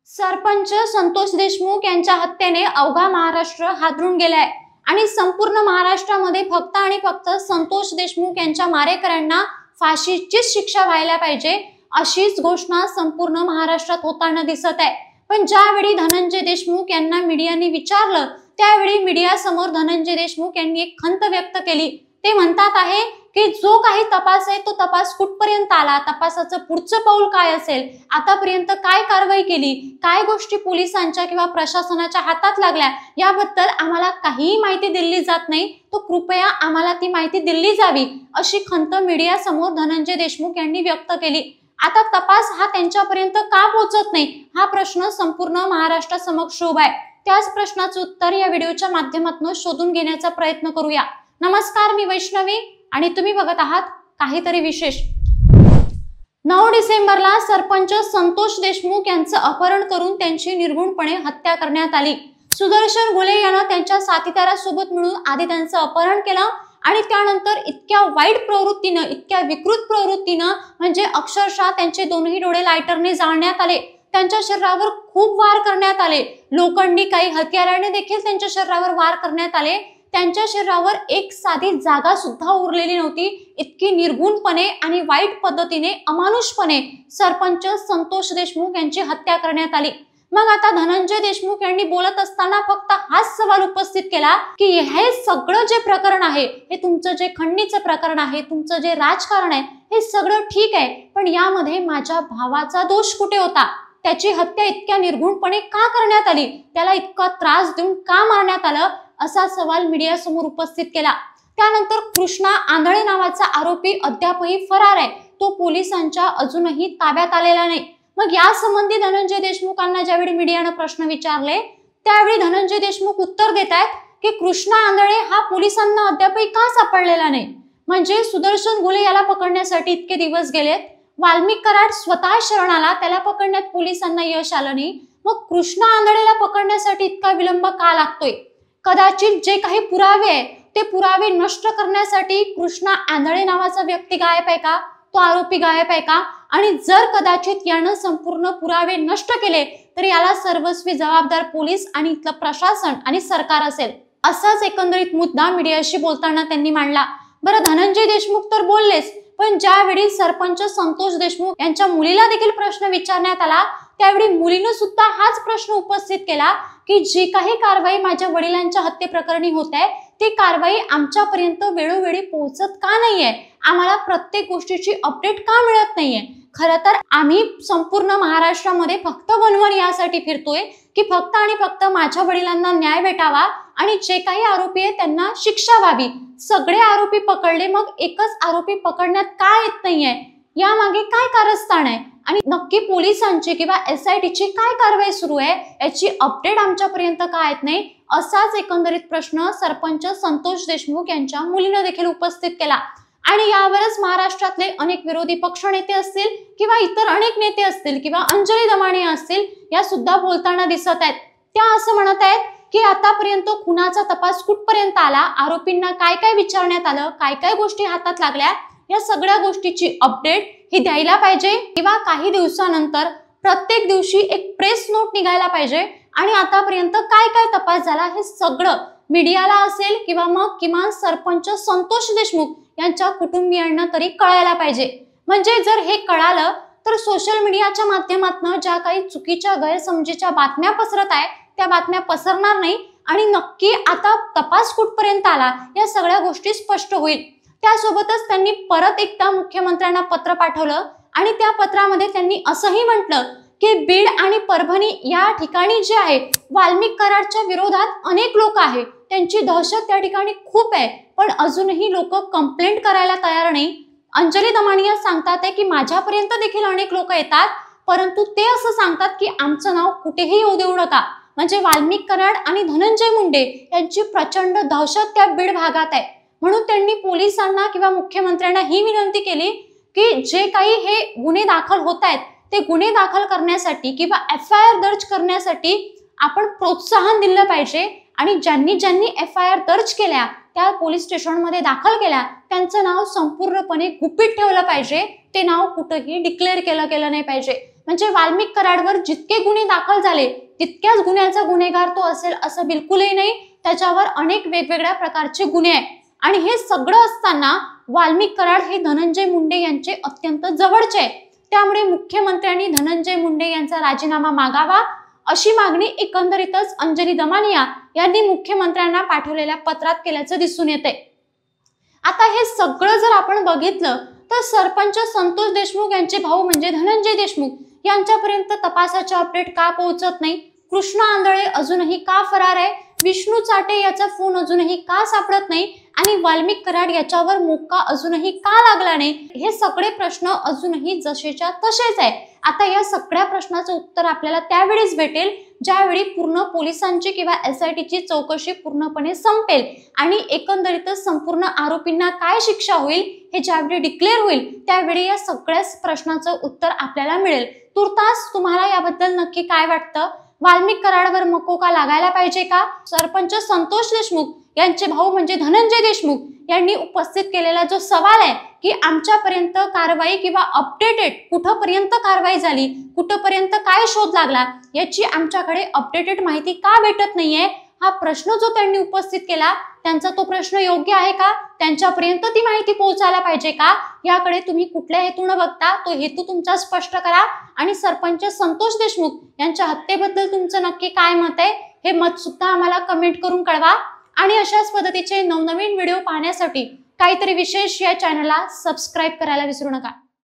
सरपंच संतोष देशमुख यांच्या हत्येने अवघा महाराष्ट्र हादरून गेलाय आणि संपूर्ण महाराष्ट्रामध्ये फक्त आणि फक्त संतोष देशमुख यांच्या मारेकऱ्यांना फाशीचीच शिक्षा व्हायला पाहिजे अशीच घोषणा संपूर्ण महाराष्ट्रात होताना दिसत आहे। पण ज्यावेळी धनंजय देशमुख यांना मीडियाने विचारलं त्यावेळी मीडिया समोर धनंजय देशमुख यांनी एक खंत व्यक्त केली। ते म्हणतात आहे की जो काही तपास आहे तो तपास कुठपर्यंत आला, तपासाचं पुढचं पाऊल काय असेल, आतापर्यंत काय कारवाई केली, काय गोष्टी पोलिसांच्या किंवा प्रशासनाच्या हातात लागल्या याबद्दल आम्हाला काहीही माहिती दिली जात नाही, तो कृपया आम्हाला ती माहिती दिली जावी अशी खंत मीडिया समोर धनंजय देशमुख यांनी व्यक्त केली। आता तपास हा त्यांच्यापर्यंत का पोहोचत नाही हा प्रश्न संपूर्ण महाराष्ट्रासमोर उभा आहे। त्याच प्रश्नाचं उत्तर या व्हिडिओच्या माध्यमातून शोधून घेण्याचा प्रयत्न करूया। नमस्कार, मी वैष्णवी आणि तुम्ही बघत आहात काहीतरी विशेष। 9 डिसेंबरला सरपंच संतोष देशमुख यांचं अपहरण करून त्यांची निर्घृणपणे हत्या करण्यात आली। सुदर्शन गुले यानं त्यांच्या साथीदारासोबत मिळून आधी त्यांचं अपहरण केलं आणि त्यानंतर इतक्या वाईट प्रवृत्तीनं, इतक्या विकृत प्रवृत्तीनं म्हणजे अक्षरशः त्यांचे दोन्ही डोळे लायटरने जाळण्यात आले, त्यांच्या शरीरावर खूप वार करण्यात आले, लोखंडी काही हत्याराने देखील त्यांच्या शरीरावर वार करण्यात आले। त्यांच्या शरीरावर एक साधी जागा सुद्धा उरलेली नव्हती। इतकी निर्घृणपणे आणि वाईट पद्धतीने, अमानुषपणे सरपंच संतोष देशमुख यांची हत्या करण्यात आली। मग आता धनंजय देशमुख यांनी बोलत असताना फक्त हाच सवाल उपस्थित केला की हे सगळं जे प्रकरण आहे, हे तुमचं जे खंडणीचं प्रकरण आहे, तुमचं जे राजकारण आहे, हे सगळं ठीक आहे, पण यामध्ये माझ्या भावाचा दोष कुठे होता? त्याची हत्या इतक्या निर्घृणपणे का करण्यात आली? त्याला इतका त्रास देऊन का मारण्यात आलं? असा सवाल मीडिया समोर उपस्थित केला। त्यानंतर कृष्णा आंधळे नावाचा आरोपी अद्यापही फरार आहे, तो पोलिसांच्या अजूनही ताब्यात आलेला नाही। मग या संबंधी धनंजय देशमुखांना ज्यावेळी मीडियाने प्रश्न विचारले त्यावेळी धनंजय देशमुख उत्तर देत आहेत की कृष्णा आंधळे हा पोलिसांना अद्यापही का सापडलेला नाही। म्हणजे सुदर्शन गुले याला पकडण्यासाठी इतके दिवस गेलेत, वाल्मिक कराड स्वतः शरण आला, त्याला पकडण्यात पोलिसांना यश आलं नाही, मग कृष्णा आंधळेला पकडण्यासाठी इतका विलंब का लागतोय? कदाचित जे काही पुरावे आहे ते पुरावे नष्ट करण्यासाठी कृष्णा आंधळे नावाचा व्यक्ती गायब आहे का? तो आरोपी गायब आहे का? आणि जर कदाचित यानं संपूर्ण पुरावे नष्ट केले तर याला सर्वस्वी जबाबदार पोलीस आणि इथलं प्रशासन आणि सरकार असेल, असाच एकंदरीत मुद्दा मीडियाशी बोलताना त्यांनी मांडला। बरं, धनंजय देशमुख तर बोललेच, पण ज्यावेळी सरपंच संतोष देशमुख यांच्या मुलीला देखील प्रश्न विचारण्यात आला त्यावेळी मुलीने सुद्धा हाच प्रश्न उपस्थित केला की जी काही कारवाई माझ्या वडिलांच्या हत्येप्रकरणी होत आहे ती कारवाई आमच्यापर्यंत वेळोवेळी पोहोचत का नाहीये? आम्हाला प्रत्येक गोष्टीची अपडेट का मिळत नाहीये? खरं तर आम्ही संपूर्ण महाराष्ट्रामध्ये फक्त वनवन यासाठी फिरतोय की फक्त आणि फक्त माझ्या वडिलांना न्याय भेटावा आणि जे काही आरोपी आहेत त्यांना शिक्षा व्हावी। सगळे आरोपी पकडले, मग एकच आरोपी पकडण्यात का येत नाहीये? यामागे काय कारस्थान आहे आणि नक्की पोलिसांची किंवा SITची काय कारवाई सुरू आहे याची अपडेट आमच्यापर्यंत का येत नाही? असाच एकंदरीत प्रश्न सरपंच संतोष देशमुख यांच्या मुलीने देखील उपस्थित केला। आणि यावरच महाराष्ट्रातले अनेक विरोधी पक्ष नेते असतील किंवा इतर अनेक नेते असतील किंवा अंजली दमानिया असतील, या सुद्धा बोलताना दिसत आहेत। त्या असं म्हणत आहेत की आतापर्यंत खुनाचा तपास कुठपर्यंत आला, आरोपींना काय काय विचारण्यात आलं, काय काय गोष्टी हातात लागल्या, या सगळ्या गोष्टीची अपडेट ही द्यायला पाहिजे किंवा काही दिवसानंतर प्रत्येक दिवशी एक प्रेस नोट निघायला पाहिजे आणि आतापर्यंत काय काय तपास झाला हे सगळं मीडियाला असेल किंवा मग किमान सरपंच संतोष देशमुख यांच्या कुटुंबियांना तरी कळायला पाहिजे। म्हणजे जर हे कळालं तर सोशल मीडियाच्या माध्यमातून ज्या काही चुकीच्या गैरसमजीच्या बातम्या पसरत आहेत त्या बातम्या पसरणार नाही आणि नक्की आता तपास कुठपर्यंत आला या सगळ्या गोष्टी स्पष्ट होईल। त्यासोबतच त्यांनी परत एकदा मुख्यमंत्र्यांना पत्र पाठवलं आणि त्या पत्रामध्ये त्यांनी असंही म्हटलं की बीड आणि परभणी या ठिकाणी जे आहे वाल्मिक कराडच्या विरोधात अनेक लोक आहेत, त्यांची दहशत त्या ठिकाणी खूप आहे, पण अजूनही लोक कंप्लेंट करायला तयार नाही। अंजली दमानिया सांगतात की माझ्यापर्यंत देखील अनेक लोक येतात, परंतु ते असं सांगतात की आमचं नाव कुठेही येऊ देऊ नका। म्हणजे वाल्मिक कराड आणि धनंजय मुंडे यांची प्रचंड दहशत त्या बीड भागात आहे, म्हणून त्यांनी पोलिसांना किंवा मुख्यमंत्र्यांना ही विनंती केली की जे काही हे गुन्हे दाखल होत आहेत ते गुन्हे दाखल करण्यासाठी किंवा FIR दर्ज करण्यासाठी आपण प्रोत्साहन दिलं पाहिजे आणि ज्यांनी FIR दर्ज केल्या त्या पोलीस स्टेशनमध्ये दाखल केल्या त्यांचं नाव संपूर्णपणे गुपित ठेवलं पाहिजे, ते नाव कुठेही डिक्लेअर केलं नाही पाहिजे। म्हणजे वाल्मिक कराडवर जितके गुन्हे दाखल झाले तितक्याच गुन्ह्याचा गुन्हेगार तो असेल असं बिलकुलही नाही। त्याच्यावर अनेक वेगवेगळ्या प्रकारचे गुन्हे आहेत आणि हे सगळं असताना वाल्मिक कराड हे धनंजय मुंडे यांचे अत्यंत जवळचे आहे। त्यामुळे मुख्यमंत्र्यांनी धनंजय मुंडे यांचा राजीनामा मागावा अशी मागणी एकंदरीतच अंजली दमानिया यांनी मुख्यमंत्र्यांना पाठवलेल्या पत्रात केल्याचं दिसून येते। आता हे सगळं जर आपण बघितलं तर सरपंच संतोष देशमुख यांचे भाऊ म्हणजे धनंजय देशमुख यांच्यापर्यंत तपासाचे अपडेट का पोहोचत नाही? कृष्णा आंधळे अजूनही का फरार आहे? विष्णू चाटे याचा फोन अजूनही का सापडत नाही? आणि वाल्मिक कराड याच्यावर मोक्का अजूनही का लागला नाही? हे सगळे प्रश्न अजूनही जसेच्या तसेच आहे। आता या सगळ्या प्रश्नाचं उत्तर आपल्याला त्यावेळेस भेटेल ज्यावेळी पूर्ण पोलिसांची किंवा SITची चौकशी पूर्णपणे संपेल आणि एकंदरीतच संपूर्ण आरोपींना काय शिक्षा होईल हे ज्यावेळी डिक्लेअर होईल त्यावेळी या सगळ्या प्रश्नाचं उत्तर आपल्याला मिळेल। तुर्तास तुम्हाला याबद्दल नक्की काय वाटतं? वाल्मिक कराडवर मकोका लागायला पाहिजे का? सरपंच संतोष देशमुख यांचे भाऊ म्हणजे धनंजय देशमुख यांनी उपस्थित केलेला जो सवाल आहे की आमच्यापर्यंत कारवाई किंवा अपडेटेड कुठपर्यंत कारवाई झाली, कुठपर्यंत काय शोध लागला याची आमच्याकडे अपडेटेड माहिती का भेटत नाहीये, हा प्रश्न जो त्यांनी उपस्थित केला त्यांचा तो प्रश्न योग्य आहे का? त्यांच्यापर्यंत ती माहिती पोहोचायला पाहिजे का? याकडे तुम्ही कुठल्या हेतून बघता तो हेतू तुमचा स्पष्ट करा आणि सरपंच संतोष देशमुख यांच्या हत्येबद्दल तुमचं नक्की काय मत आहे हे मत सुद्धा आम्हाला कमेंट करून कळवा। आणि अशाच पद्धतीचे नवनवीन व्हिडिओ पाहण्यासाठी काहीतरी विशेष या चॅनलला सबस्क्राईब करायला विसरू नका।